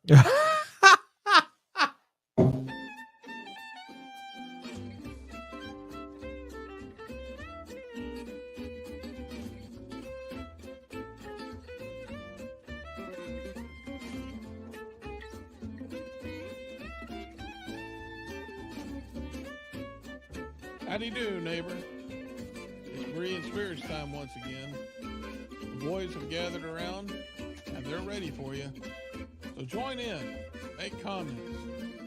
Howdy do, neighbor. It's Berean Spirits time once again. The boys have gathered around, and they're ready for you. So join in, make comments,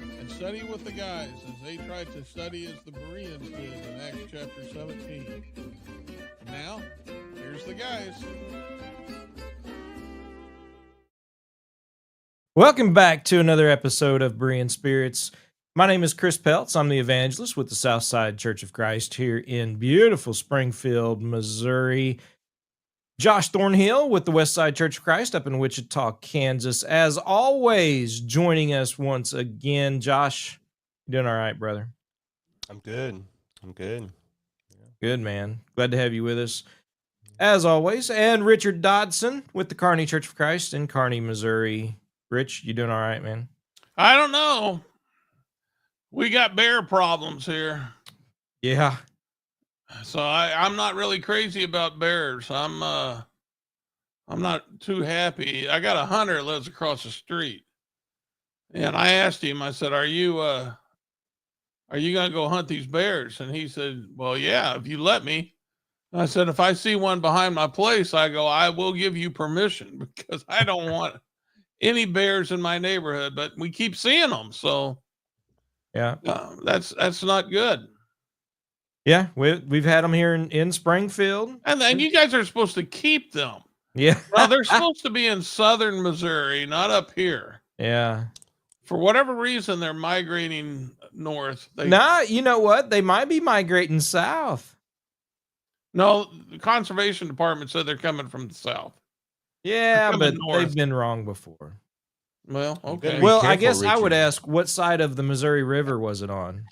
and study with the guys as they try to study as the Bereans did in Acts chapter 17. And now, here's the guys. Welcome back to another episode of Berean Spirits. My name is Chris Peltz. I'm the evangelist with the Southside Church of Christ here in beautiful Springfield, Missouri. Josh Thornhill with the Westside Church of Christ up in Wichita, Kansas. As always, joining us once again. Josh, you doing all right, brother? I'm good. Yeah. Good, man. Glad to have you with us, as always. And Richard Dodson with the Kearney Church of Christ in Kearney, Missouri. Rich, you doing all right, man? I don't know. We got bear problems here. Yeah. So I'm not really crazy about bears. I'm not too happy. I got a hunter that lives across the street. And I asked him, I said, are you going to go hunt these bears? And he said, well, yeah, if you let me. And I said, if I see one behind my place, I will give you permission because I don't want any bears in my neighborhood, but we keep seeing them. So yeah, that's not good. Yeah, we've had them here in Springfield. And then you guys are supposed to keep them. Yeah. Well, they're supposed to be in southern Missouri, not up here. Yeah. For whatever reason, they're migrating north. You know what? They might be migrating south. No, the conservation department said they're coming from the south. Yeah, but they've been wrong before. Well, okay. Well, I guess Richard. I would ask, what side of the Missouri River was it on?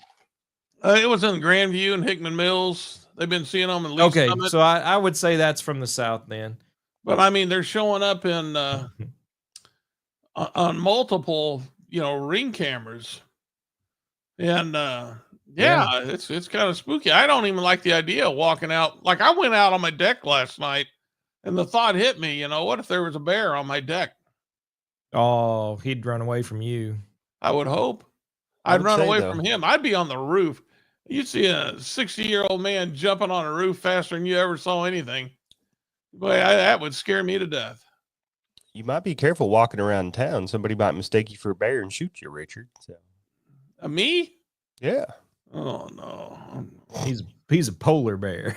It was in Grandview and Hickman Mills. They've been seeing them in Lee Summit. So I would say that's from the south then. But I mean, they're showing up in on multiple, ring cameras, and it's kind of spooky. I don't even like the idea of walking out. Like I went out on my deck last night, and the thought hit me. What if there was a bear on my deck? Oh, he'd run away from you. I would hope. I'd run away from him. I'd be on the roof. You see a 60-year-old man jumping on a roof faster than you ever saw anything. Boy, that would scare me to death. You might be careful walking around town. Somebody might mistake you for a bear and shoot you, Richard. So. Me? Yeah. Oh, no. He's a polar bear.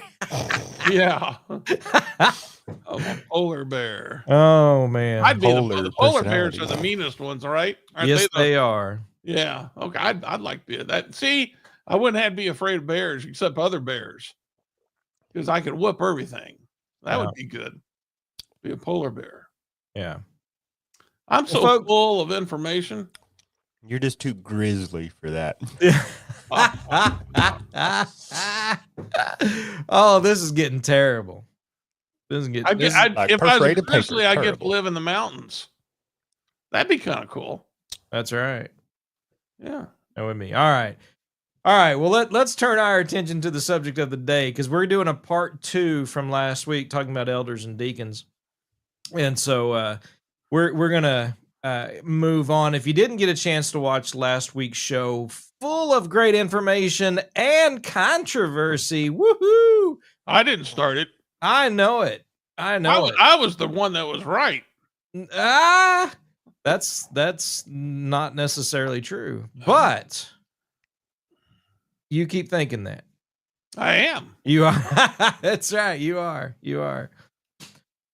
Yeah. A polar bear. Oh, man. I'd be the polar bears are the meanest ones, right? Yes, they are. Yeah. Okay. I'd like to be that. See, I wouldn't have to be afraid of bears except other bears because I could whoop everything. That would be good. Be a polar bear. Yeah. I'm so full of information. You're just too grizzly for that. Oh, this is getting terrible. This is getting. If I was a grizzly, I get to live in the mountains. That'd be kind of cool. That's right. Yeah, that would be all right. All right. Well, let's turn our attention to the subject of the day because we're doing a part 2 from last week talking about elders and deacons, and so we're gonna move on. If you didn't get a chance to watch last week's show, full of great information and controversy, woohoo! I didn't start it. I know it. I was the one that was right. That's not necessarily true, but you keep thinking that. I am. You are. That's right. You are.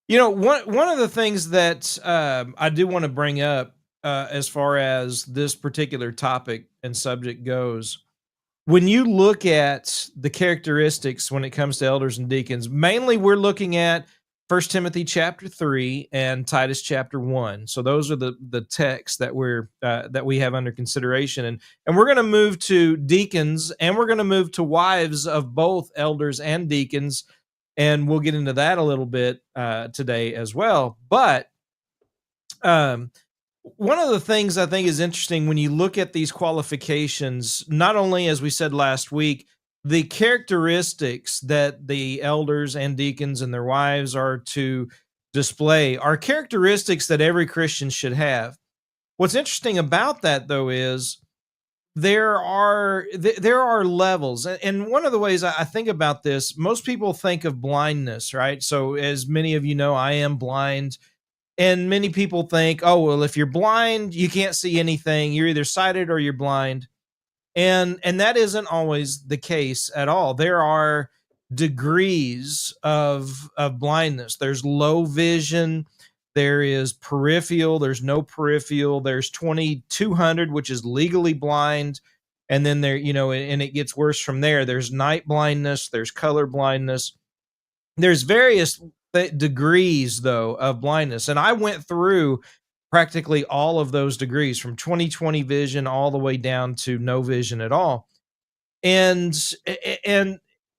One of the things that I do want to bring up as far as this particular topic and subject goes, when you look at the characteristics when it comes to elders and deacons, mainly we're looking at 1 Timothy chapter 3 and Titus chapter 1. So those are the texts that we have under consideration. And we're going to move to deacons, and we're going to move to wives of both elders and deacons. And we'll get into that a little bit today as well. But One of the things I think is interesting when you look at these qualifications, not only as we said last week, the characteristics that the elders and deacons and their wives are to display are characteristics that every Christian should have. What's interesting about that, though, is there are levels, and one of the ways I think about this, most people think of blindness, right? So, as many of you know, I am blind. And many people think, oh, well, if you're blind, you can't see anything. You're either sighted or you're blind. And that isn't always the case at all. There are degrees of blindness. There's low vision, there is peripheral, there's no peripheral, there's 2200, which is legally blind. And then there, and it gets worse from there. There's night blindness, there's color blindness. There's various degrees, though, of blindness. And I went through practically all of those degrees from 20/20 vision all the way down to no vision at all. And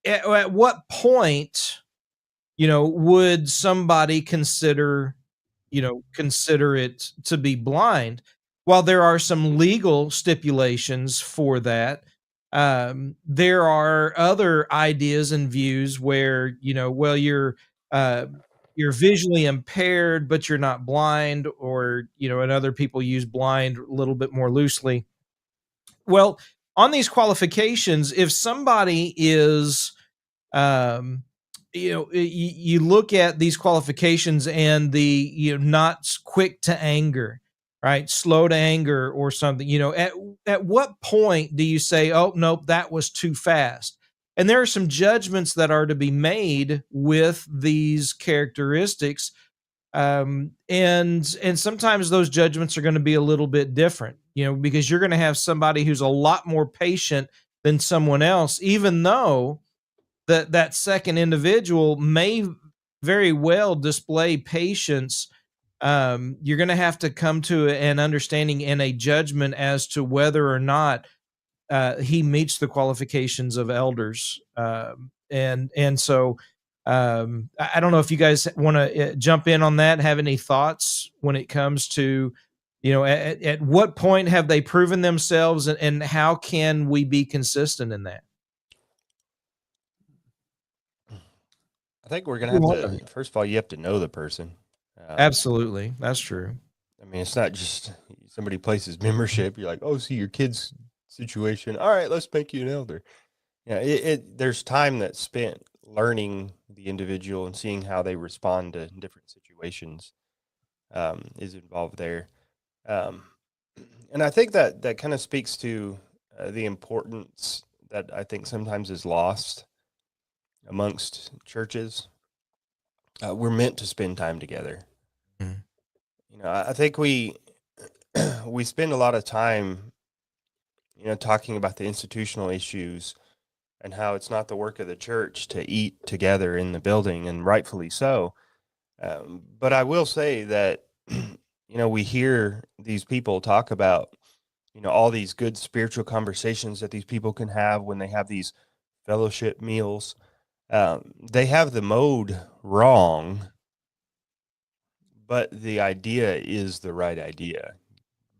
at what point, would somebody consider it to be blind? While there are some legal stipulations for that, there are other ideas and views where, well, uh, you're visually impaired, but you're not blind, or, and other people use blind a little bit more loosely. Well, on these qualifications, if somebody is, um, you look at these qualifications and the, not quick to anger, right? Slow to anger or something, at what point do you say, oh, nope, that was too fast? And there are some judgments that are to be made with these characteristics. And sometimes those judgments are going to be a little bit different, because you're going to have somebody who's a lot more patient than someone else, even though that second individual may very well display patience. You're going to have to come to an understanding and a judgment as to whether or not he meets the qualifications of elders. And so I don't know if you guys want to jump in on that. Have any thoughts when it comes to, at what point have they proven themselves, and how can we be consistent in that? I think we're going to have to, first of all, you have to know the person. Absolutely. That's true. I mean, it's not just somebody places membership. You're like, oh, see your kid's situation. All right, let's make you an elder. Yeah, there's time that's spent learning the individual and seeing how they respond to different situations is involved there. And I think that kind of speaks to the importance that I think sometimes is lost amongst churches. We're meant to spend time together. Mhm. I think we spend a lot of time, talking about the institutional issues and how it's not the work of the church to eat together in the building, and rightfully so. But I will say that, we hear these people talk about, all these good spiritual conversations that these people can have when they have these fellowship meals. They have the mode wrong, but the idea is the right idea.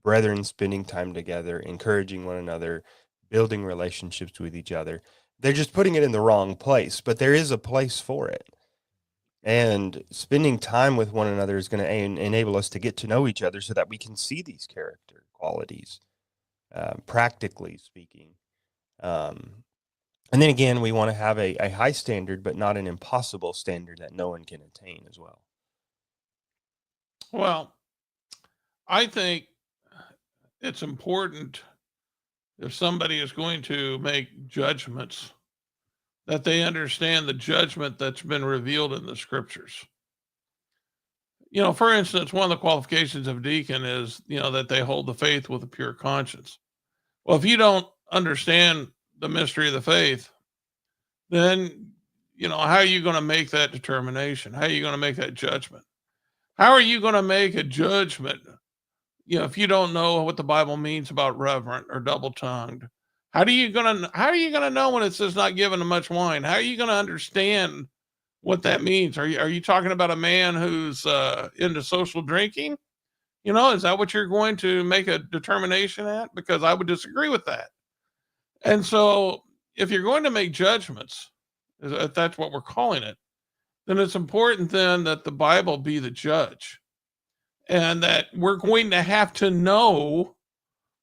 Brethren spending time together, encouraging one another, building relationships with each other. They're just putting it in the wrong place, but there is a place for it. And spending time with one another is going to enable us to get to know each other so that we can see these character qualities, practically speaking. And then again, we want to have a high standard, but not an impossible standard that no one can attain as well. Well, I think it's important, if somebody is going to make judgments, that they understand the judgment that's been revealed in the scriptures. For instance, one of the qualifications of deacon is, that they hold the faith with a pure conscience. Well, if you don't understand the mystery of the faith, then, how are you going to make that determination? How are you going to make that judgment? How are you going to make a judgment, if you don't know what the Bible means about reverent or double tongued? How are you gonna know when it says not given to much wine? How are you gonna understand what that means? Are you talking about a man who's into social drinking? Is that what you're going to make a determination at? Because I would disagree with that. And so if you're going to make judgments, if that's what we're calling it, then it's important then that the Bible be the judge, and that we're going to have to know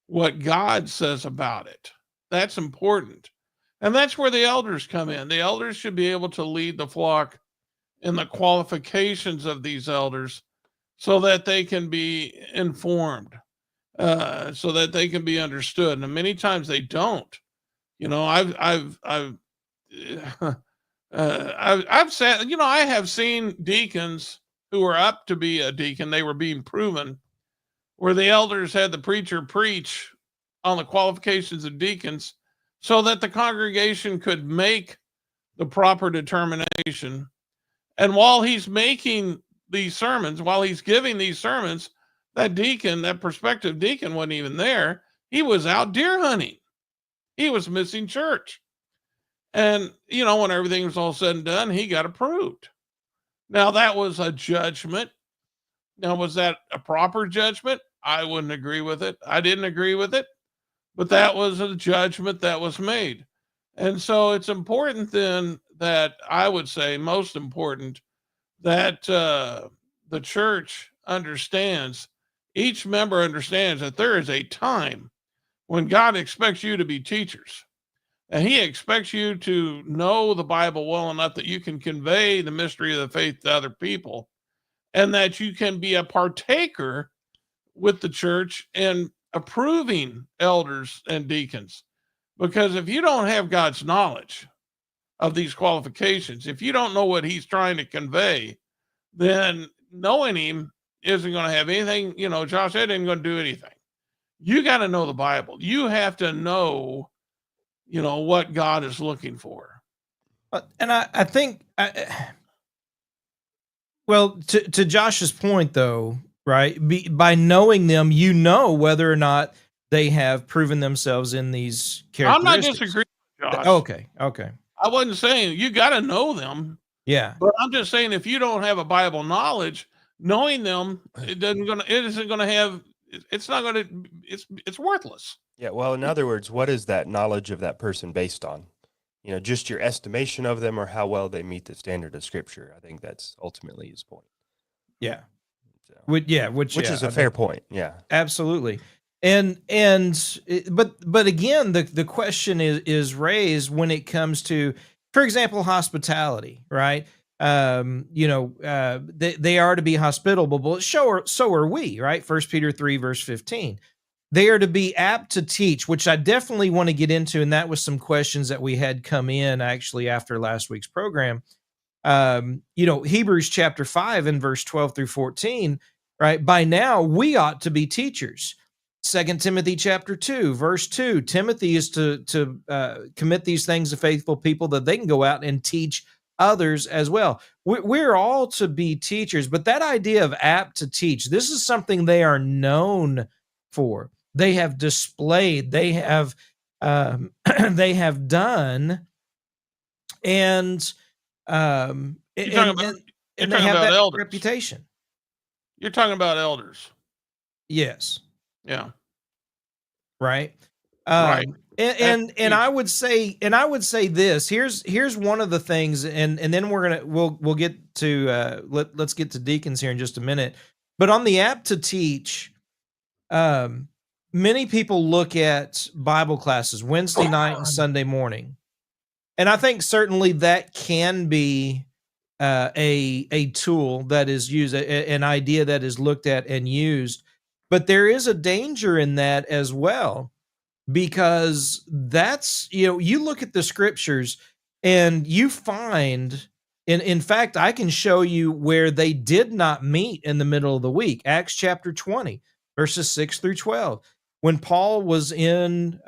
what God says about it. That's important. And that's where the elders come in. The elders should be able to lead the flock in the qualifications of these elders so that they can be informed, so that they can be understood. And many times they don't. I've I've said, I have seen deacons who were up to be a deacon, they were being proven, where the elders had the preacher preach on the qualifications of deacons so that the congregation could make the proper determination. And while he's making these sermons, while he's giving these sermons, that deacon, that prospective deacon, wasn't even there. He was out deer hunting. He was missing church. And, when everything was all said and done, he got approved. Now, that was a judgment. Now, was that a proper judgment? I wouldn't agree with it. I didn't agree with it. But that was a judgment that was made. And so it's important then that I would say, most important, that the church understands, each member understands that there is a time when God expects you to be teachers. And he expects you to know the Bible well enough that you can convey the mystery of the faith to other people, and that you can be a partaker with the church in approving elders and deacons. Because if you don't have God's knowledge of these qualifications, if you don't know what he's trying to convey, then knowing him isn't going to have anything, Josh, that ain't going to do anything. You got to know the Bible. You have to know, what God is looking for. And I think, to Josh's point, though, right? By knowing them, whether or not they have proven themselves in these characteristics. I'm not disagreeing with Josh. Okay. I wasn't saying you got to know them. Yeah. But I'm just saying, if you don't have a Bible knowledge, knowing them, it's worthless. Yeah. Well, in other words, what is that knowledge of that person based on? Just your estimation of them, or how well they meet the standard of Scripture. I think that's ultimately his point. Yeah. So, which is a fair point. Yeah. Absolutely. But again, the question is raised when it comes to, for example, hospitality, right? They are to be hospitable, but so are we, right? 1 Peter 3 verse 15. They are to be apt to teach, which I definitely want to get into, and that was some questions that we had come in actually after last week's program. Hebrews chapter 5 and verse 12 through 14, right? By now we ought to be teachers. 2 Timothy chapter 2, verse 2, Timothy is to commit these things to faithful people that they can go out and teach others as well. We're all to be teachers, but that idea of apt to teach, this is something they are known for. They have displayed, they have they have done, and they have that elders. reputation. You're talking about elders. Yes. Yeah. Right. Right. And I would say this. Here's one of the things, and then we'll get to let's get to deacons here in just a minute. But on the apt to teach, many people look at Bible classes Wednesday night and Sunday morning, and I think certainly that can be a tool that is used, an idea that is looked at and used. But there is a danger in that as well, because that's, you look at the scriptures and you find, in fact, I can show you where they did not meet in the middle of the week. Acts chapter 20, verses 6 through 12. When Paul was in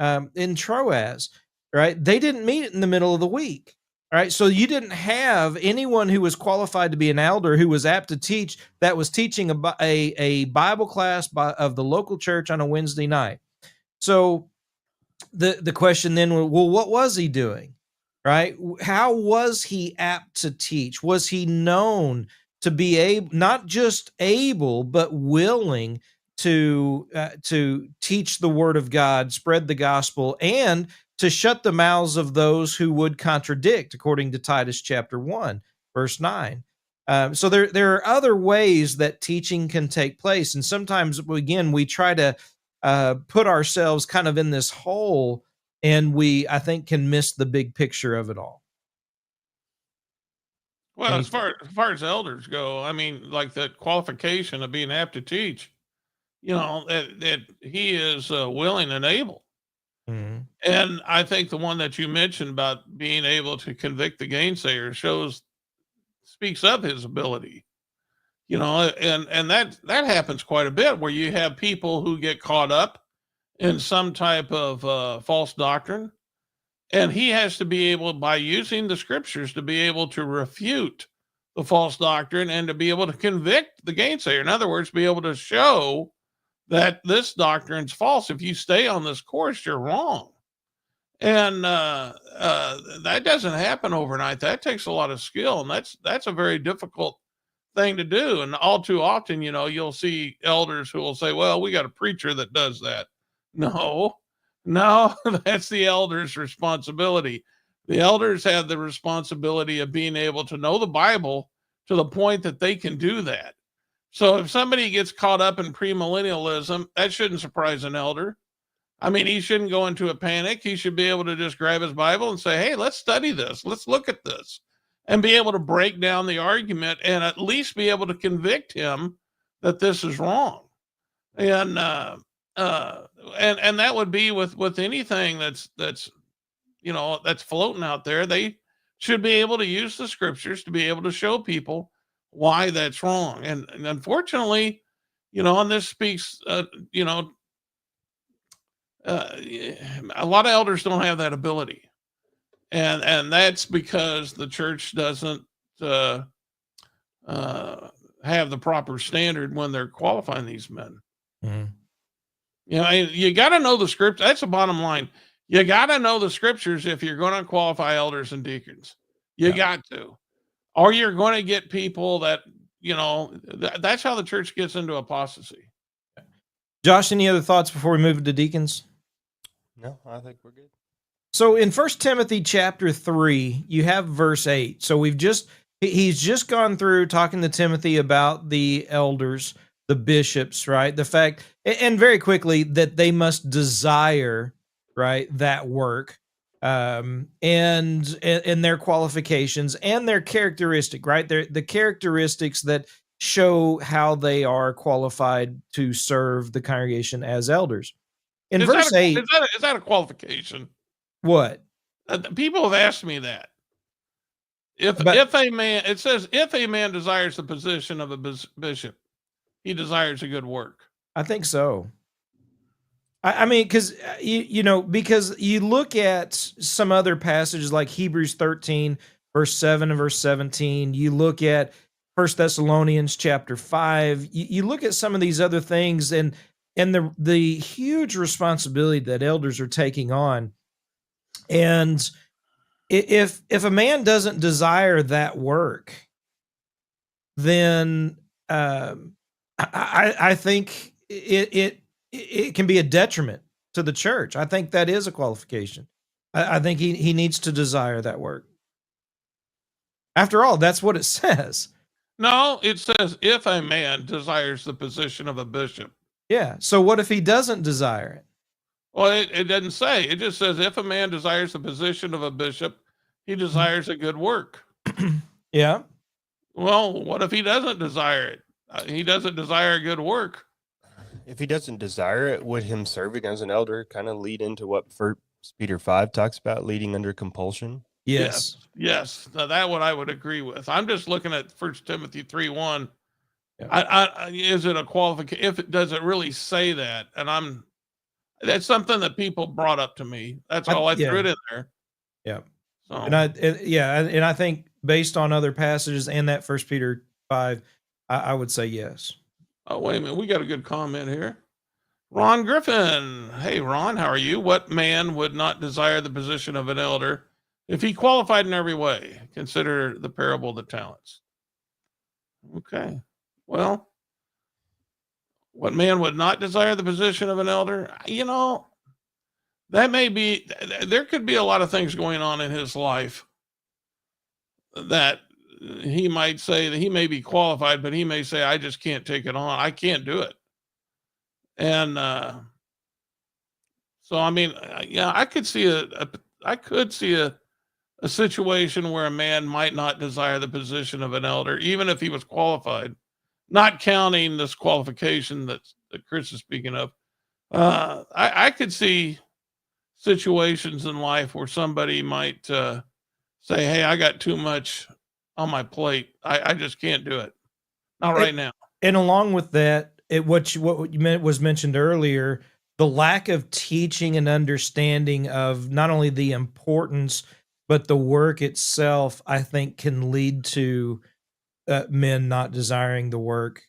Troas, right? They didn't meet in the middle of the week. Right, so you didn't have anyone who was qualified to be an elder who was apt to teach that was teaching a Bible class of the local church on a Wednesday night. So the question then, well, what was he doing? Right? How was he apt to teach? Was he known to be not just able, but willing to teach the word of God, spread the gospel, and to shut the mouths of those who would contradict, according to Titus chapter 1, verse 9. So there are other ways that teaching can take place, and sometimes again we try to put ourselves kind of in this hole, and I think can miss the big picture of it all. Well, Any- as far as elders go, I mean, like the qualification of being apt to teach, that he is willing and able. Mhm. And I think the one that you mentioned about being able to convict the gainsayer speaks of his ability. And that happens quite a bit, where you have people who get caught up in some type of false doctrine, and he has to be able, by using the scriptures, to be able to refute the false doctrine and to be able to convict the gainsayer. In other words, be able to show that this doctrine's false. If you stay on this course, you're wrong. And that doesn't happen overnight. That takes a lot of skill, and that's a very difficult thing to do. And all too often, you'll see elders who will say, "Well, we got a preacher that does that." No, no, that's the elders' responsibility. The elders have the responsibility of being able to know the Bible to the point that they can do that. So if somebody gets caught up in premillennialism, that shouldn't surprise an elder. I mean, he shouldn't go into a panic. He should be able to just grab his Bible and say, "Hey, let's study this. Let's look at this," and be able to break down the argument and at least be able to convict him that this is wrong. And and that would be with anything that's floating out there. They should be able to use the scriptures to be able to show people why that's wrong. And unfortunately, and this speaks, a lot of elders don't have that ability, and that's because the church doesn't uh, have the proper standard when they're qualifying these men. Mhm. You got to know the script. That's the bottom line. You got to know the scriptures if you're going to qualify elders and deacons. You Yeah. got to, or you're going to get people that that's how the church gets into apostasy. Josh, any other thoughts before we move to deacons? No, I think we're good. So in 1 Timothy chapter 3, you have verse 8. So he's just gone through talking to Timothy about the elders, the bishops, right? The fact, and very quickly, that they must desire, right, that work, and their qualifications and their characteristic, right? The characteristics that show how they are qualified to serve the congregation as elders. In verse 8, Is that a qualification? what? People have asked me that. If a man, it says, if a man desires the position of a bishop, he desires a good work. I think so. I mean, because because you look at some other passages like Hebrews 13, verse 7 and verse 17. You look at 1 Thessalonians chapter 5. You look at some of these other things, and the huge responsibility that elders are taking on. And if a man doesn't desire that work, then I think it can be a detriment to the church. I think that is a qualification. I think he needs to desire that work. After all, that's what it says. No, it says if a man desires the position of a bishop. Yeah. So what if he doesn't desire it? Well, it doesn't say. It just says if a man desires the position of a bishop, he desires a good work. Yeah. Well, what if he doesn't desire it? He doesn't desire a good work. If he doesn't desire it, would him serving as an elder kind of lead into what 1 Peter 5 talks about, leading under compulsion? Yes. Yes. Now, that one I would agree with. I'm just looking at 1 Timothy 3:1. Yeah. Is it a qualification? Does it really say that? And that's something that people brought up to me. That's all I threw it in there. Yeah. So, And I think based on other passages and that 1 Peter 5, I would say yes. oh, wait a minute. We got a good comment here. Ron Griffin. Hey, Ron, how are you? What man would not desire the position of an elder if he qualified in every way? Consider the parable of the talents. Okay. Well, what man would not desire the position of an elder? That may be, there could be a lot of things going on in his life that he might say that he may be qualified, but he may say, I just can't take it on. I can't do it. And so, I mean, yeah, I could see a situation where a man might not desire the position of an elder, even if he was qualified, not counting this qualification that Chris is speaking of. I could see situations in life where somebody might say, hey, I got too much on my plate. I just can't do it. Not right now. And along with that, what you meant was mentioned earlier, the lack of teaching and understanding of not only the importance, but the work itself, I think can lead to men not desiring the work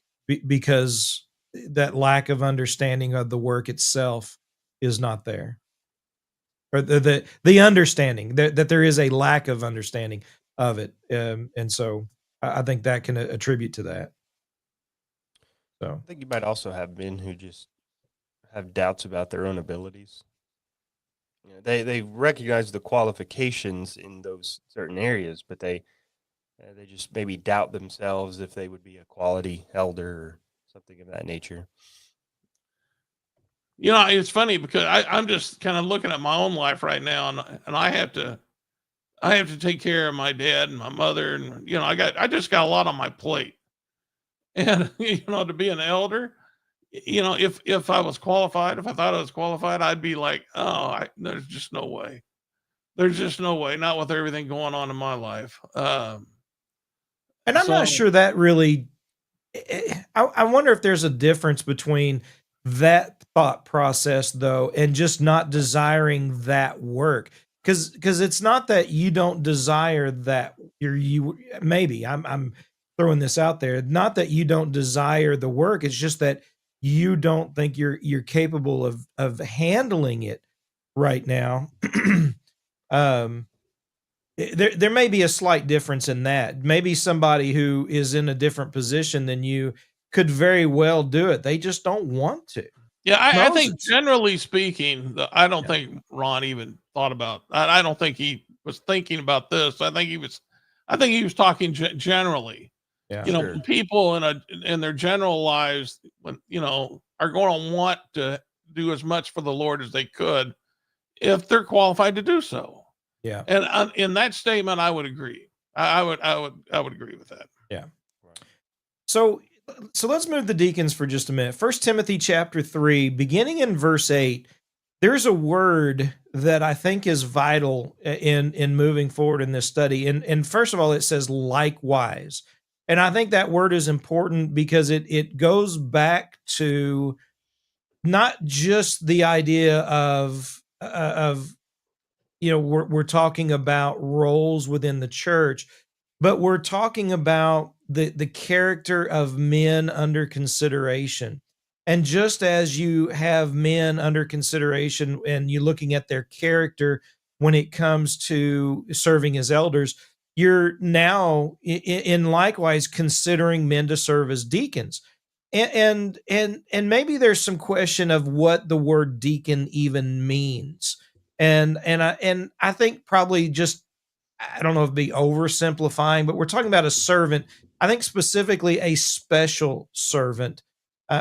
because that lack of understanding of the work itself is not there. Or the understanding that there is a lack of understanding of it. And so I think that can attribute to that. So I think you might also have men who just have doubts about their own abilities. You know, they recognize the qualifications in those certain areas, but they just maybe doubt themselves if they would be a quality elder or something of that nature. It's funny because I'm just kind of looking at my own life right now, and I have to take care of my dad and my mother, and I just got a lot on my plate. And to be an elder, if I was qualified, if I thought I was qualified, I'd be like, oh, there's just no way. There's just no way, not with everything going on in my life. And I'm not sure that really. I wonder if there's a difference between that thought process though, and just not desiring that work. Because it's not that you don't desire that maybe I'm throwing this out there. Not that you don't desire the work. It's just that you don't think you're capable of handling it right now. There may be a slight difference in that. Maybe somebody who is in a different position than you could very well do it. They just don't want to. Yeah, I think generally speaking, I don't think Ron even thought about. I don't think he was thinking about this. I think he was talking generally. Yeah, sure. People in their general lives, are going to want to do as much for the Lord as they could if they're qualified to do so. Yeah. And in that statement, I would agree. I would agree with that. Yeah. So let's move the deacons for just a minute. 1 Timothy chapter 3, beginning in verse 8, there's a word that I think is vital in moving forward in this study. And first of all, it says likewise. And I think that word is important because it goes back to not just the idea of we're talking about roles within the church, but we're talking about the character of men under consideration. And just as you have men under consideration and you're looking at their character when it comes to serving as elders, you're now in likewise considering men to serve as deacons. And maybe there's some question of what the word deacon even means. And I think probably just, I don't know if it'd be oversimplifying, but we're talking about a servant. I think specifically a special servant,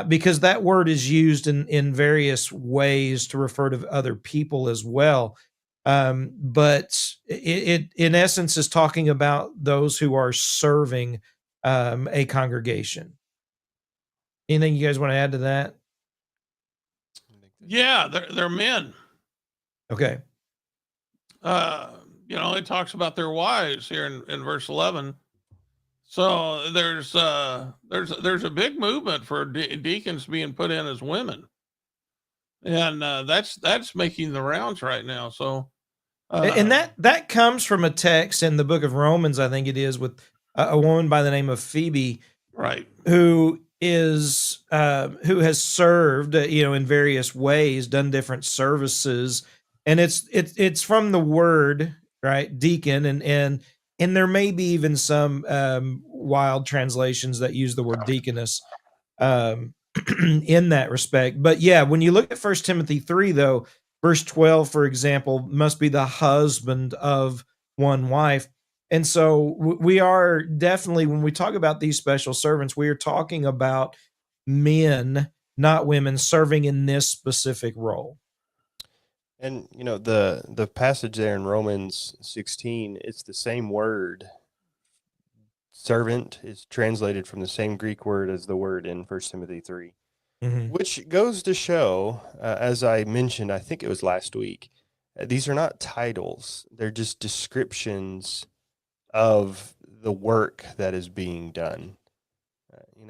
because that word is used in various ways to refer to other people as well. But it in essence is talking about those who are serving a congregation. Anything you guys want to add to that? Yeah, they're men. Okay. It talks about their wives here in verse 11. So there's a big movement for deacons being put in as women, and that's making the rounds right now. So, and that comes from a text in the book of Romans, I think it is, with a woman by the name of Phoebe, right, who has served, in various ways, done different services, and it's from the word, right, deacon, and there may be even some wild translations that use the word deaconess. in that respect. But yeah, when you look at 1 Timothy 3, though, verse 12, for example, must be the husband of one wife. And so we are definitely, when we talk about these special servants, we are talking about men, not women, serving in this specific role. And the passage there in Romans 16, it's the same word. Servant is translated from the same Greek word as the word in 1 Timothy 3, which goes to show, as I mentioned, I think it was last week, these are not titles. They're just descriptions of the work that is being done.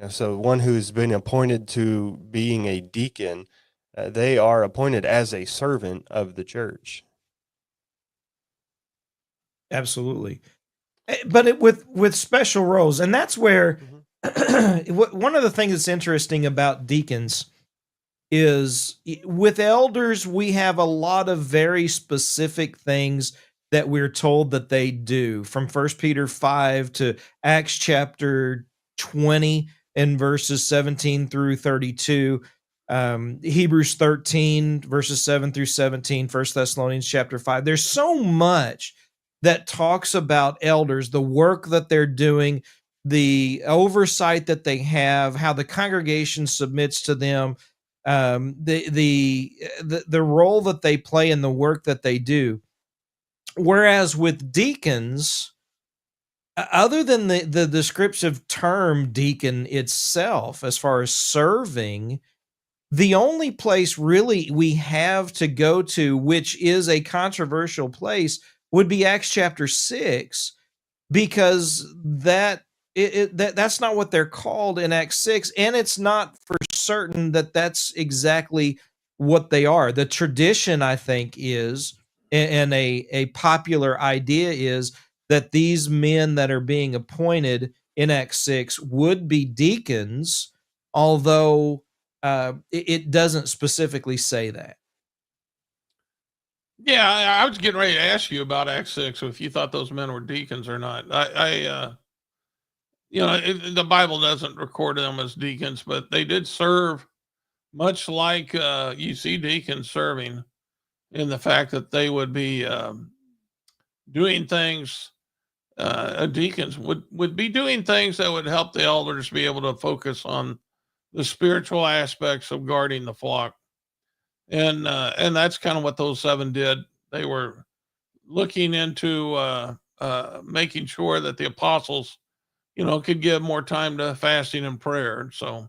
So one who's been appointed to being a deacon, they are appointed as a servant of the church. Absolutely. But with special roles, and that's where one of the things that's interesting about deacons is with elders, we have a lot of very specific things that we're told that they do, from 1 Peter 5 to Acts chapter 20 and verses 17 through 32, Hebrews 13 verses 7 through 17, 1 Thessalonians chapter 5. There's so much that talks about elders, the work that they're doing, the oversight that they have, how the congregation submits to them, the role that they play in the work that they do. Whereas with deacons, other than the descriptive term deacon itself, as far as serving, the only place really we have to go to, which is a controversial place, would be Acts chapter 6, because that's not what they're called in Acts 6, and it's not for certain that that's exactly what they are. The tradition, I think, is, and a popular idea is, that these men that are being appointed in Acts 6 would be deacons, although it doesn't specifically say that. Yeah, I was getting ready to ask you about Acts 6, if you thought those men were deacons or not. The Bible doesn't record them as deacons, but they did serve much like you see deacons serving, in the fact that they would be doing things. Deacons would be doing things that would help the elders be able to focus on the spiritual aspects of guarding the flock. And that's kind of what those 7 did. They were looking into making sure that the apostles, could give more time to fasting and prayer. So,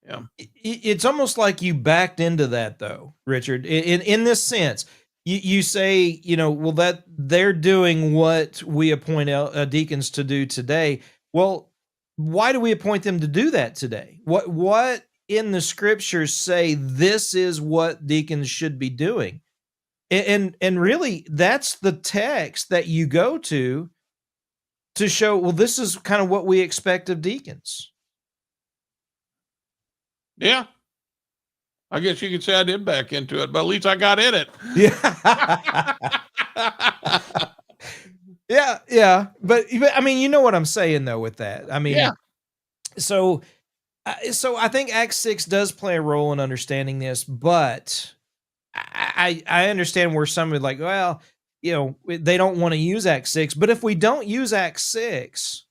yeah, it's almost like you backed into that, though, Richard. In this sense, you say, well, that they're doing what we appoint deacons to do today. Well, why do we appoint them to do that today? What in the scriptures say this is what deacons should be doing? And really, that's the text that you go to show, well, this is kind of what we expect of deacons. Yeah. I guess you could say I did back into it, but at least I got in it. Yeah. Yeah. But I mean, you know what I'm saying, though, with that. I mean, Yeah. So I think Acts 6 does play a role in understanding this, but I understand where somebody like, well, they don't want to use Acts 6. But if we don't use Acts 6,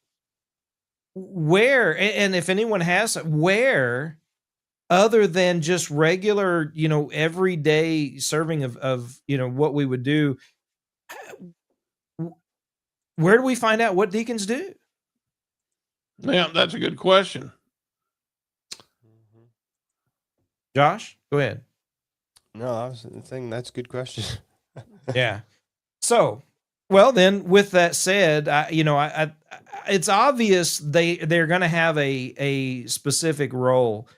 where, and if anyone has, where, other than just regular, everyday serving of what we would do, where do we find out what deacons do? Yeah, that's a good question. Josh, go ahead. No, I was thinking that's a good question. Yeah. So, well, then, with that said, it's obvious they're going to have a specific role,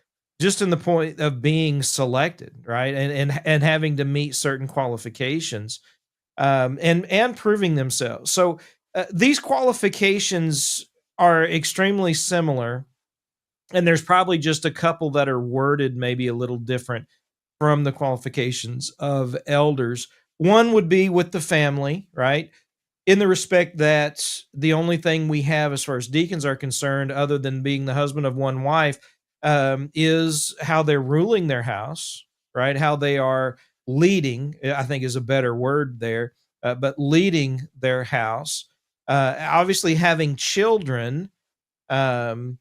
just in the point of being selected, right, and having to meet certain qualifications, and proving themselves. So these qualifications are extremely similar, and there's probably just a couple that are worded maybe a little different from the qualifications of elders. One would be with the family, right? In the respect that the only thing we have as far as deacons are concerned, other than being the husband of one wife, is how they're ruling their house, right? How they are leading, I think is a better word there, but leading their house. Obviously, having children. Um,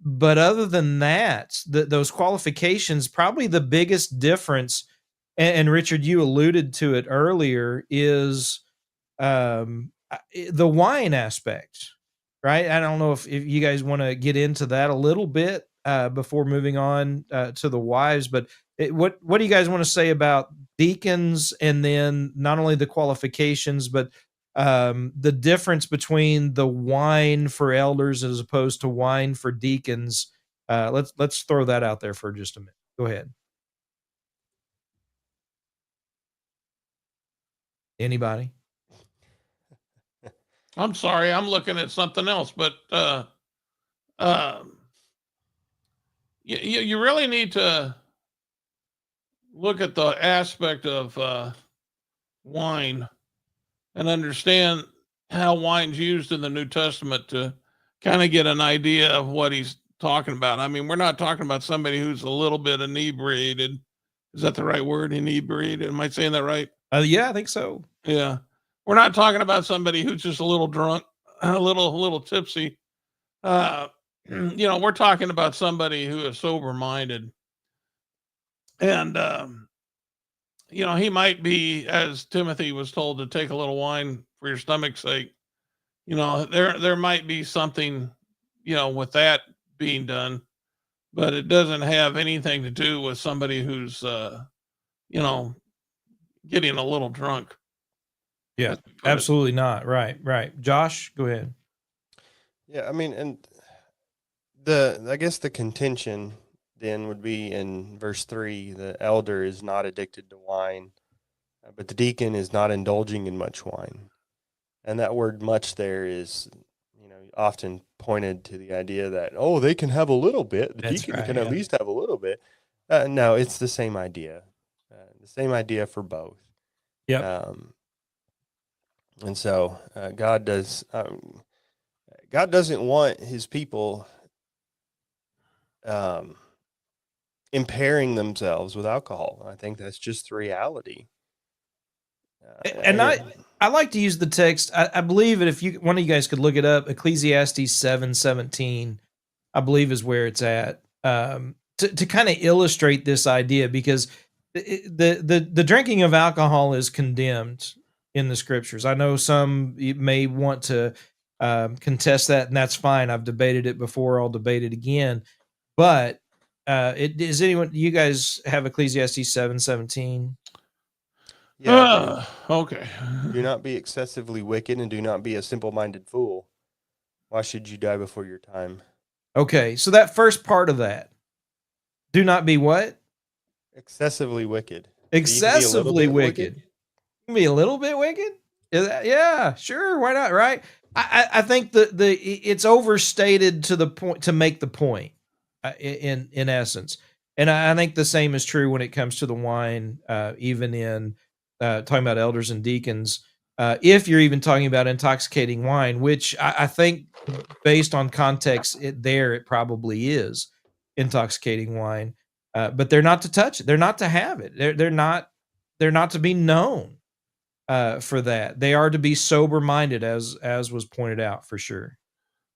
but other than that, those qualifications, probably the biggest difference, and Richard, you alluded to it earlier, is the wine aspect, right? I don't know if you guys want to get into that a little bit before moving on to the wives, but what do you guys want to say about deacons, and then not only the qualifications, but the difference between the wine for elders as opposed to wine for deacons? Let's throw that out there for just a minute. Go ahead. Anybody? I'm sorry, I'm looking at something else, but you really need to look at the aspect of wine and understand how wine's used in the New Testament to kind of get an idea of what he's talking about. I mean, we're not talking about somebody who's a little bit inebriated. Is that the right word? Inebriated? Am I saying that right? Yeah, I think so. Yeah. We're not talking about somebody who's just a little drunk, a little tipsy. We're talking about somebody who is sober minded. And he might be, as Timothy was told, to take a little wine for your stomach's sake. There might be something, with that being done, but it doesn't have anything to do with somebody who's, getting a little drunk. Yeah, absolutely not. Right. Josh, go ahead. Yeah, I mean, and I guess the contention then would be in verse 3, the elder is not addicted to wine, but the deacon is not indulging in much wine. And that word much there is, often pointed to the idea that, they can have a little bit. The That's deacon right, can yeah. at least have a little bit. No, it's the same idea. The same idea for both. Yep. And so God doesn't want his people impairing themselves with alcohol. I think that's just the reality. And I like to use the text. I believe that if one of you guys could look it up, Ecclesiastes 7:17, I believe is where it's at, to kind of illustrate this idea, because the drinking of alcohol is condemned in the scriptures. I know some may want to contest that, and that's fine. I've debated it before. I'll debate it again. But is anyone? You guys have Ecclesiastes 7:17? Yeah. Okay. Do not be excessively wicked, and do not be a simple-minded fool. Why should you die before your time? Okay, so that first part of that, do not be what? Excessively wicked. Excessively wicked. You can be a little bit wicked? Yeah, sure, why not, right? I think it's overstated to the point to make the point, in essence. And I think the same is true when it comes to the wine, even in talking about elders and deacons. If you're even talking about intoxicating wine, which I think, based on context, it probably is intoxicating wine. But they're not to touch it. They're not to have it. They're not to be known for that. They are to be sober minded, as was pointed out, for sure.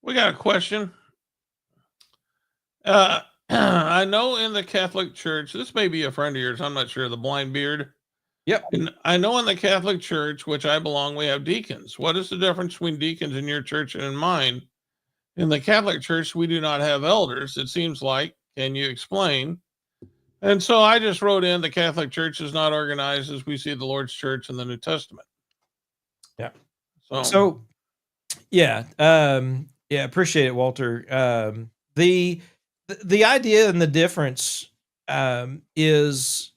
We got a question. I know in the Catholic Church, this may be a friend of yours, I'm not sure, the blind beard. Yep. And I know in the Catholic Church, which I belong, we have deacons. What is the difference between deacons in your church and in mine? In the Catholic Church, we do not have elders, it seems like. Can you explain? And so I just wrote in, the Catholic Church is not organized as we see the Lord's Church in the New Testament. Yeah. So yeah. Appreciate it, Walter. The idea and the difference is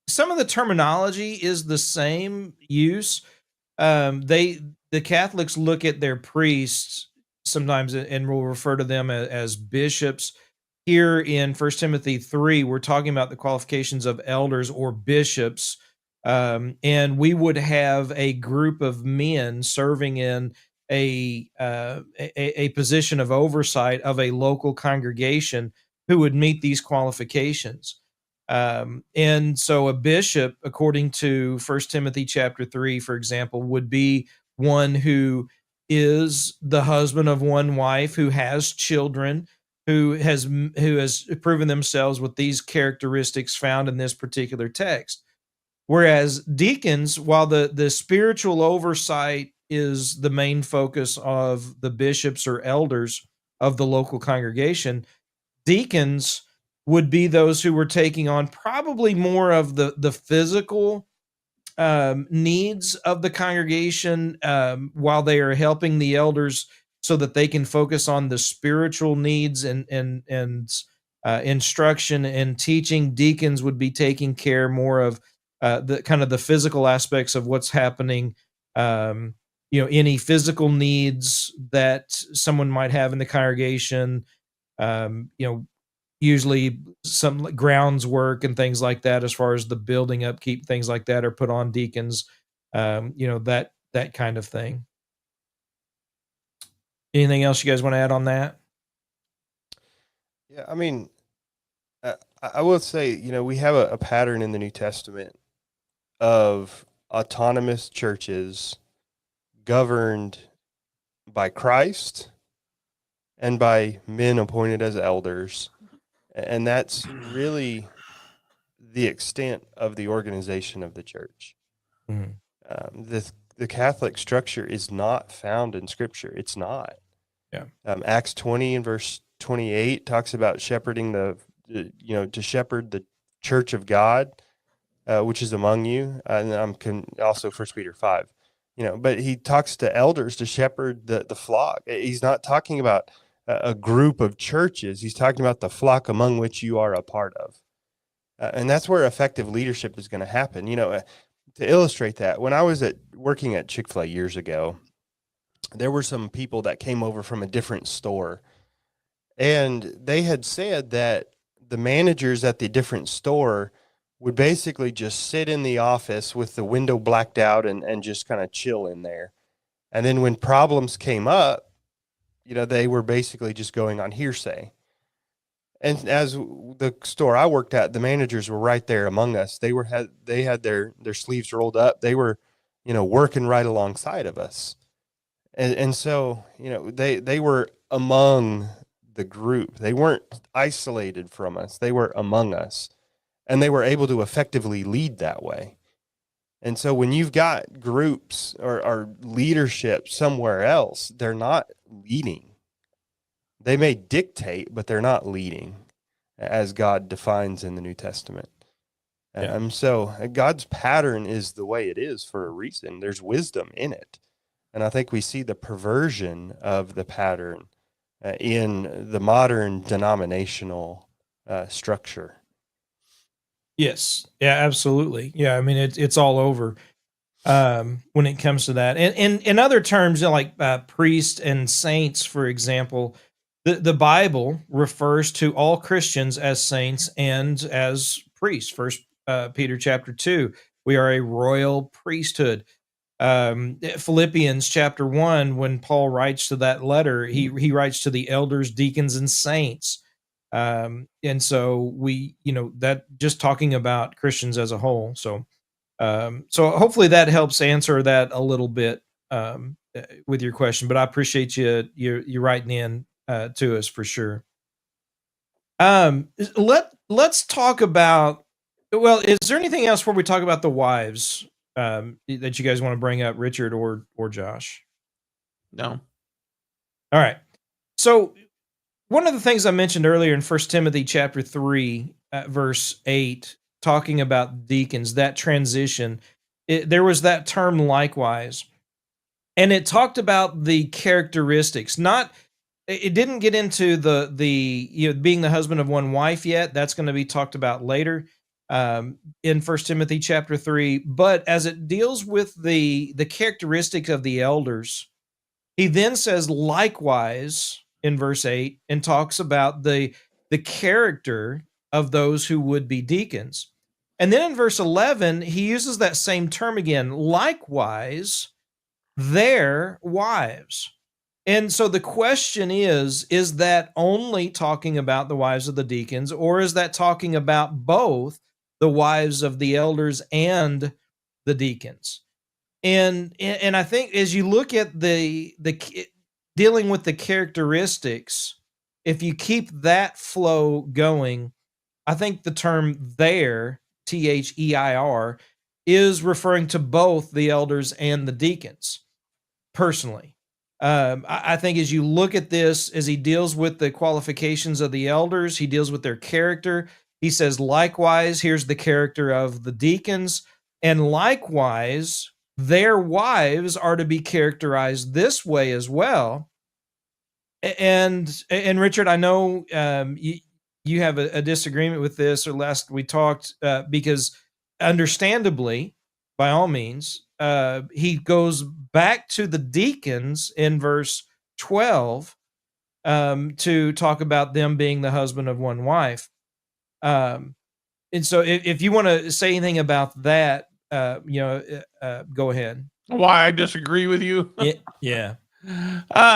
some of the terminology is the same use. The Catholics look at their priests sometimes and will refer to them as bishops. Here in 1 Timothy 3, we're talking about the qualifications of elders or bishops. And we would have a group of men serving in a position of oversight of a local congregation. who would meet these qualifications. And so a bishop, according to 1 Timothy chapter 3, for example, would be one who is the husband of one wife, who has children, who has proven themselves with these characteristics found in this particular text. Whereas deacons, while the spiritual oversight is the main focus of the bishops or elders of the local congregation, deacons would be those who were taking on probably more of the physical needs of the congregation, while they are helping the elders so that they can focus on the spiritual needs and instruction and teaching. Deacons would be taking care more of the kind of the physical aspects of what's happening. Any physical needs that someone might have in the congregation. Usually some grounds work and things like that, as far as the building upkeep, things like that are put on deacons. That kind of thing. Anything else you guys want to add on that? Yeah, I mean, I will say, we have a pattern in the New Testament of autonomous churches governed by Christ and by men appointed as elders. And that's really the extent of the organization of the church. Mhm. The Catholic structure is not found in Scripture. It's not. Yeah. Acts 20 and verse 28 talks about shepherding to shepherd the church of God, which is among you. And also 1 Peter 5. But he talks to elders to shepherd the flock. He's not talking about a group of churches. He's talking about the flock among which you are a part of. And that's where effective leadership is going to happen. To illustrate that, when I was working at Chick-fil-A years ago, there were some people that came over from a different store, and they had said that the managers at the different store would basically just sit in the office with the window blacked out and just kind of chill in there. And then when problems came up, they were basically just going on hearsay. And as the store I worked at, the managers were right there among us. They had their sleeves rolled up. They were, working right alongside of us. And so, they were among the group. They weren't isolated from us. They were among us, and they were able to effectively lead that way. And so when you've got groups or leadership somewhere else, they're not leading. They may dictate, but they're not leading, as God defines in the New Testament. Yeah. So God's pattern is the way it is for a reason. There's wisdom in it. And I think we see the perversion of the pattern in the modern denominational structure. Yes. Yeah, absolutely. Yeah. I mean, it's all over when it comes to that. And in other terms, like priests and saints, for example, the Bible refers to all Christians as saints and as priests. First Peter chapter 2, we are a royal priesthood. Philippians chapter 1, when Paul writes to that letter, he writes to the elders, deacons, and saints. And so that just talking about Christians as a whole. So hopefully that helps answer that a little bit with your question. But I appreciate you writing in to us for sure. Let's talk about. Well, is there anything else before we talk about the wives that you guys want to bring up, Richard or Josh? No. All right. So one of the things I mentioned earlier in 1 Timothy chapter 3, verse 8, talking about deacons, that transition, there was that term likewise. And it talked about the characteristics. It didn't get into the being the husband of one wife yet. That's going to be talked about later in 1 Timothy chapter 3. But as it deals with the characteristics of the elders, he then says likewise in verse 8 and talks about the character of those who would be deacons. And then in verse 11, he uses that same term again, likewise their wives. And so the question is that only talking about the wives of the deacons, or is that talking about both the wives of the elders and the deacons? And I think as you look at dealing with the characteristics, if you keep that flow going, I think the term there, Their, is referring to both the elders and the deacons, personally. I think as you look at this, as he deals with the qualifications of the elders, he deals with their character. He says, likewise, here's the character of the deacons. And likewise, their wives are to be characterized this way as well. And Richard, I know you have a disagreement with this, or last we talked, because understandably, by all means, he goes back to the deacons in verse 12 to talk about them being the husband of one wife. Um, and so, if you want to say anything about that, go ahead. Why I disagree with you? Yeah, yeah.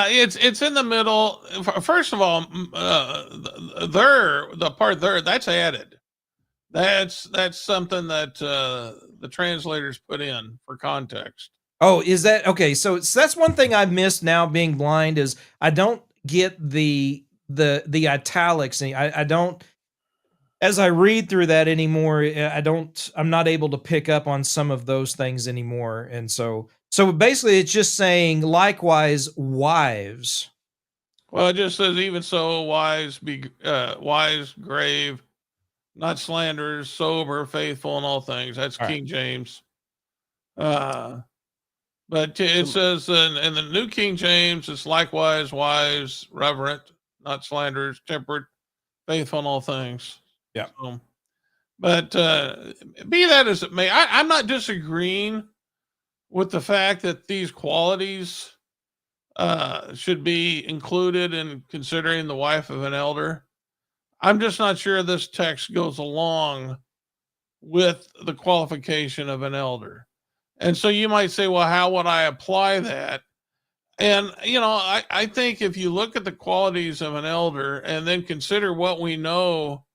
It's in the middle. First of all, the part there, that's added. That's something that the translators put in for context. Oh, is that okay? So that's one thing I've missed now, being blind, is I don't get the italics. And I don't, as I read through that anymore. I'm not able to pick up on some of those things anymore. And so basically, it's just saying, likewise, wives. Well, it just says, even so, wise, grave, not slanderers, sober, faithful in all things. That's All right. King James. But it says in the New King James, it's likewise wise, reverent, not slanderers, temperate, faithful in all things. Yeah. So, but be that as it may, I'm not disagreeing with the fact that these qualities should be included in considering the wife of an elder. I'm just not sure this text goes along with the qualification of an elder. And so you might say, well, how would I apply that? And, I think if you look at the qualities of an elder and then consider what we know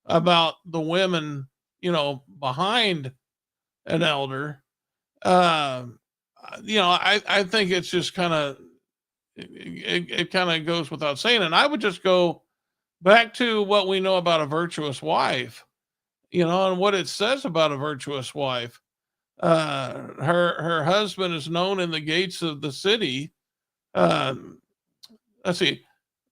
about the women, behind an elder, I think it's just kind of, it kind of goes without saying. And I would just go back to what we know about a virtuous wife, and what it says about a virtuous wife. Her husband is known in the gates of the city. Let's see,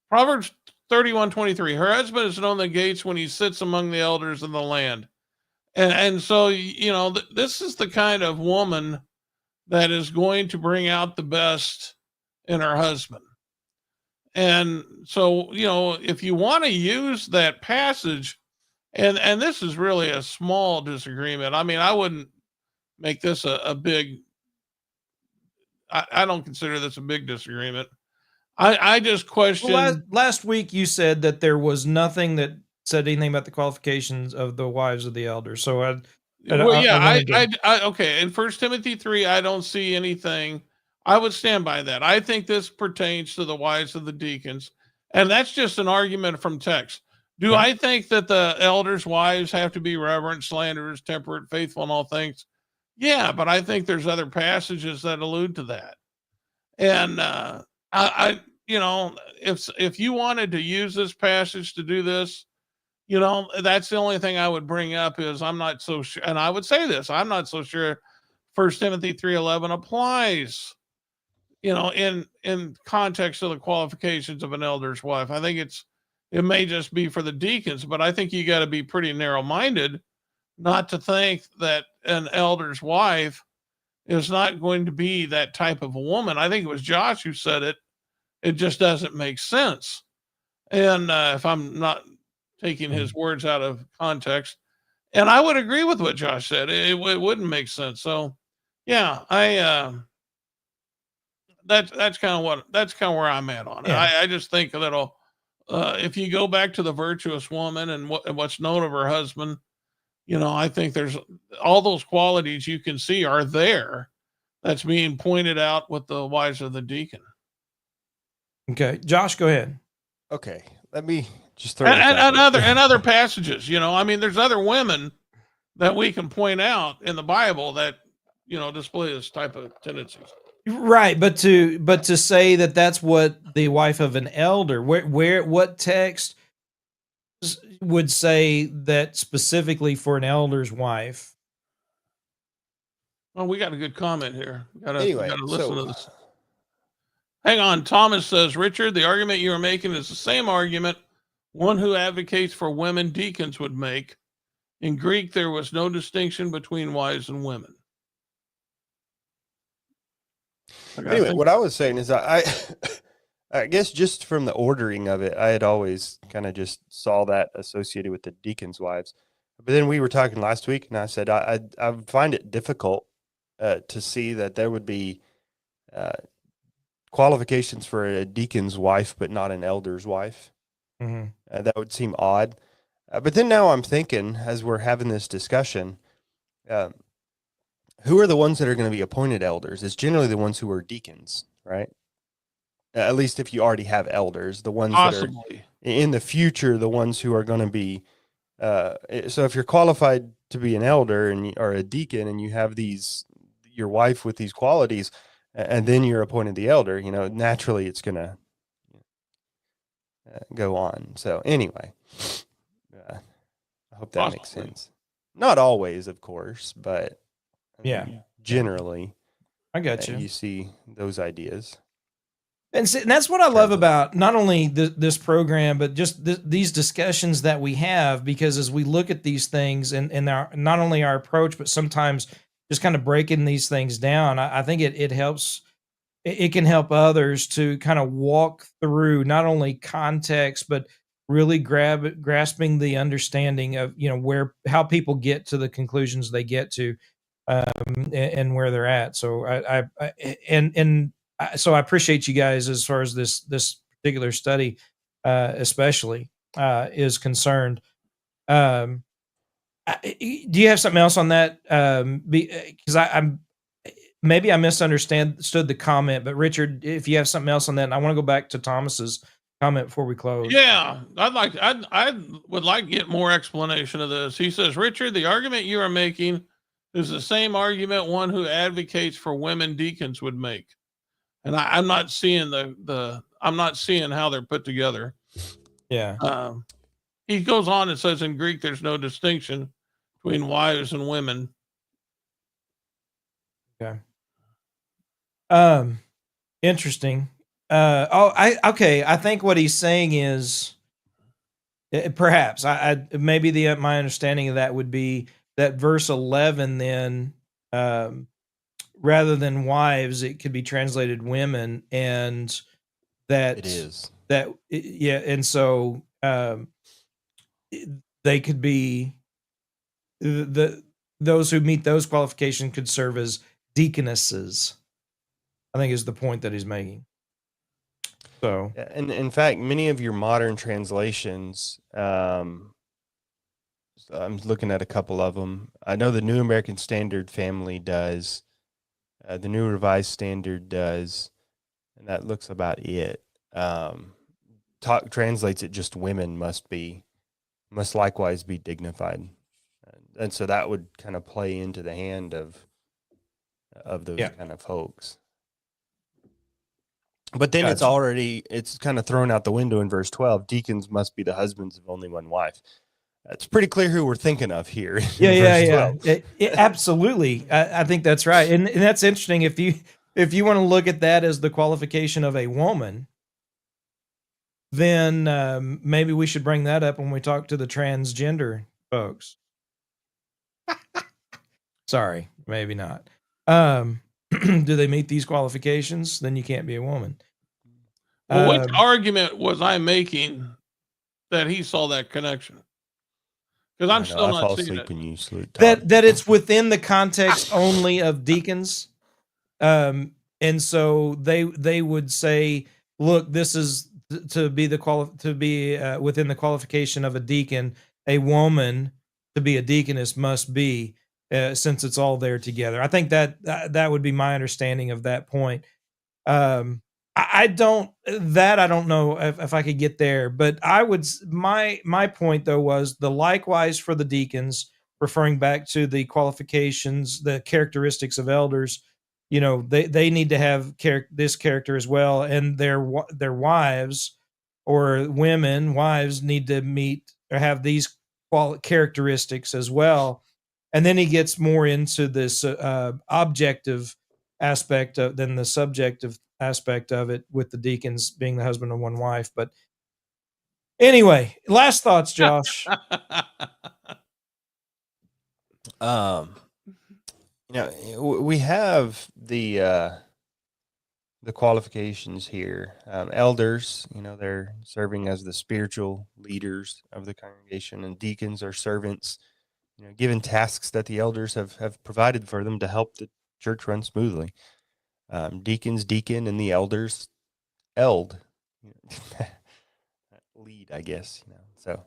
Proverbs 31:23. Her husband is known in the gates when he sits among the elders in the land. And so, this is the kind of woman that is going to bring out the best in her husband. And so, if you want to use that passage, and this is really a small disagreement. I mean, I wouldn't make this a big, I don't consider this a big disagreement. I just question. Well, last week you said that there was nothing that said anything about the qualifications of the wives of the elders. So okay. In 1 Timothy 3, I don't see anything. I would stand by that. I think this pertains to the wives of the deacons, and that's just an argument from text. Do I think that the elders' wives have to be reverent, slanderers, temperate, faithful in all things? Yeah, but I think there's other passages that allude to that. And if you wanted to use this passage to do this, that's the only thing I would bring up is I'm not so sure. And I would say this, I'm not so sure 1 Timothy 3:11 applies, in context of the qualifications of an elder's wife. I think it may just be for the deacons, but I think you got to be pretty narrow-minded not to think that an elder's wife is not going to be that type of a woman. I think it was Josh who said it. It just doesn't make sense. And if I'm not taking his words out of context, and I would agree with what Josh said, it wouldn't make sense. So, yeah, that's kind of where I'm at on it. Yeah. I just think that if you go back to the virtuous woman and what's known of her husband, I think there's all those qualities you can see are there. That's being pointed out with the wives of the deacon. Okay, Josh, go ahead. Okay, let me just throw this out there. And other passages, I mean, there's other women that we can point out in the Bible that display this type of tendencies. Right, but to say that that's what the wife of an elder, what text would say that specifically for an elder's wife? Well, we got a good comment here. We Anyway, gotta listen so to this. Hang on. Thomas says, Richard, the argument you are making is the same argument one who advocates for women deacons would make. In Greek, there was no distinction between wives and women. anyway, what I was saying is I guess just from the ordering of it, I had always kind of just saw that associated with the deacons' wives. But then we were talking last week, and I said I find it difficult to see that there would be qualifications for a deacon's wife, but not an elder's wife. Mm-hmm. That would seem odd. But then now I'm thinking, as we're having this discussion, who are the ones that are going to be appointed elders? It's generally the ones who are deacons, right? At least if you already have elders, the ones possibly that are in the future, the ones who are going to be. So if you're qualified to be an elder or a deacon, and you have your wife with these qualities, and then you're appointed the elder, naturally it's going to go on. So anyway, I hope that makes sense. Not always, of course, but yeah, generally, I got you. You see those ideas. And that's what I love about not only this program, but just these discussions that we have, because as we look at these things and not only our approach, but sometimes just kind of breaking these things down, I think it helps. It can help others to kind of walk through not only context, but really grasping the understanding of, how people get to the conclusions they get to, and where they're at. So so I appreciate you guys as far as this particular study, especially is concerned. Do you have something else on that? Because I'm maybe I misunderstood the comment, but Richard, if you have something else on that, and I want to go back to Thomas's comment before we close. Yeah, I would like to get more explanation of this. He says, Richard, the argument you are making is the same argument one who advocates for women deacons would make. And I'm not seeing I'm not seeing how they're put together. Yeah. He goes on and says in Greek, there's no distinction between wives and women. Okay. Interesting. I think what he's saying is, perhaps maybe my understanding of that would be that verse 11, then, rather than wives, it could be translated women, and that it is that, yeah. And so, they could be those who meet those qualifications could serve as deaconesses, I think, is the point that he's making. So, and in fact, many of your modern translations, I'm looking at a couple of them. I know the New American Standard Family does, the New Revised Standard does, and that looks about it. Translates it just women must likewise be dignified, and so that would kind of play into the hand of those kind of folks. But then it's kind of thrown out the window in verse 12. Deacons must be the husbands of only one wife. It's pretty clear who we're thinking of here. Yeah. Absolutely. I think that's right. And that's interesting. If you want to look at that as the qualification of a woman, then maybe we should bring that up when we talk to the transgender folks. Sorry, maybe not. Do they meet these qualifications? Then you can't be a woman. Well, which argument was I making that he saw that connection? Because I'm still not fall seeing asleep it. when you sleep. That it's within the context only of deacons, and so they would say, look, this is to be within the qualification of a deacon. A woman to be a deaconess must be, since it's all there together. I think that would be my understanding of that point. I don't I don't know if I could get there, but I would my point though was the likewise for the deacons, referring back to the qualifications, the characteristics of elders. You know, they need to have this character as well, and their wives or women wives need to meet or have these characteristics as well. And then he gets more into this objective aspect than the subjective aspect of it, with the deacons being the husband of one wife. But anyway, last thoughts, Josh. Um, we have the qualifications here. Elders, they're serving as the spiritual leaders of the congregation, and deacons are servants, given tasks that the elders have provided for them to help the church run smoothly. Deacons deacon, and the elders eld, lead, I guess. So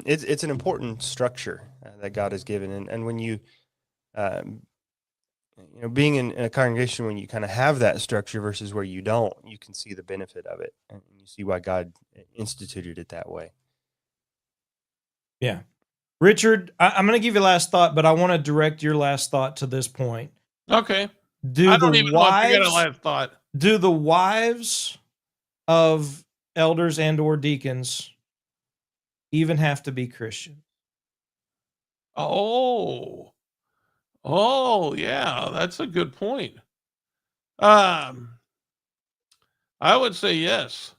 it's an important structure that God has given, and when you being in a congregation when you kind of have that structure versus where you don't, you can see the benefit of it, and you see why God instituted it that way. Yeah. Richard, I'm going to give you last thought, but I want to direct your last thought to this point. Okay. Do I don't even know if I got a last thought. Do the wives of elders and or deacons even have to be Christian? Oh, yeah, that's a good point. I would say yes.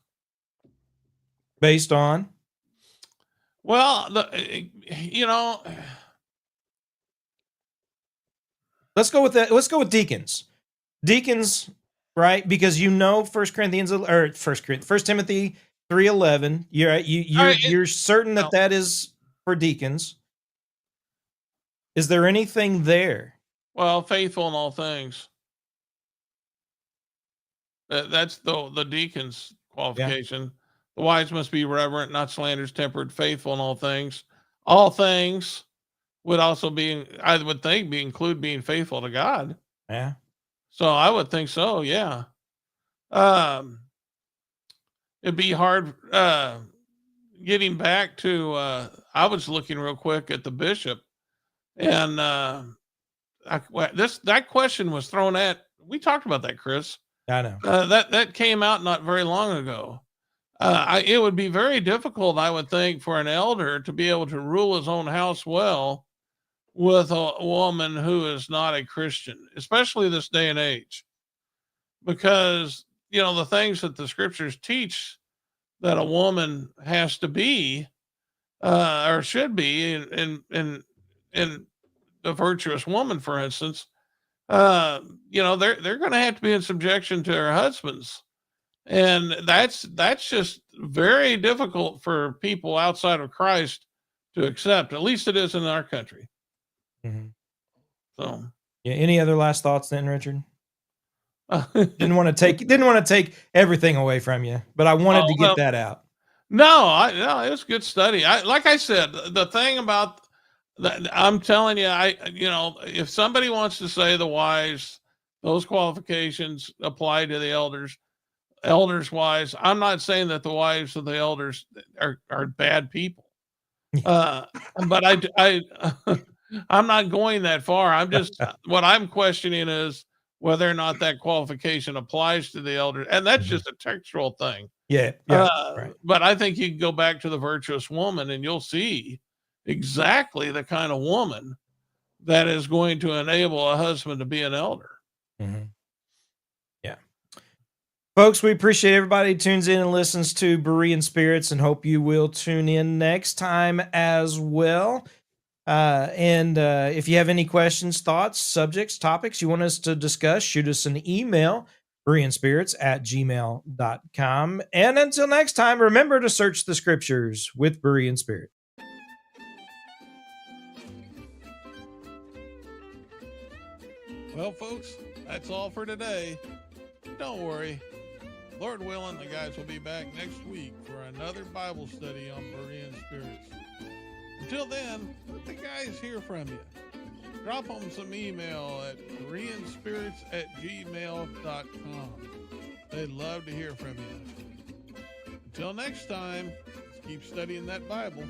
Based on? Well, let's go with that. Let's go with deacons. Deacons, right? Because First Timothy 3:11. You're certain that is for deacons. Is there anything there? Well, faithful in all things. That's the deacon's qualification. Yeah. The wives must be reverent, not slanderous, tempered, faithful in all things. All things would also I would think, include being faithful to God. Yeah. So I would think so. Yeah. It'd be hard getting back to. I was looking real quick at the bishop, and that question was thrown at. We talked about that, Chris. I know that came out not very long ago. It would be very difficult, I would think, for an elder to be able to rule his own house well with a woman who is not a Christian, especially this day and age, because the things that the scriptures teach that a woman has to be or should be in a virtuous woman, for instance. They're going to have to be in subjection to their husbands, and that's just very difficult for people outside of Christ to accept. At least it is in our country. Mm-hmm. So, yeah. Any other last thoughts, then, Richard? Didn't want to take everything away from you, but I wanted to get that out. No, it was good study. Like I said, the thing about that, I'm telling you, if somebody wants to say the wives, those qualifications apply to the elders' wives. I'm not saying that the wives of the elders are bad people, but I'm not going that far. I'm just what I'm questioning is whether or not that qualification applies to the elder, and that's just a textual thing. Yeah. Right. But I think you can go back to the virtuous woman, and you'll see exactly the kind of woman that is going to enable a husband to be an elder. Mm-hmm. Yeah. Folks, we appreciate everybody who tunes in and listens to Berean Spirits, and hope you will tune in next time as well. And if you have any questions, thoughts, subjects, topics you want us to discuss, shoot us an email, bereanspirits@gmail.com. And until next time, remember to search the scriptures with Berean Spirit. Well, folks, that's all for today. Don't worry. Lord willing, the guys will be back next week for another Bible study on Berean Spirits. Until then, let the guys hear from you. Drop them some email at bereanspirits@gmail.com. They'd love to hear from you. Until next time, let's keep studying that Bible.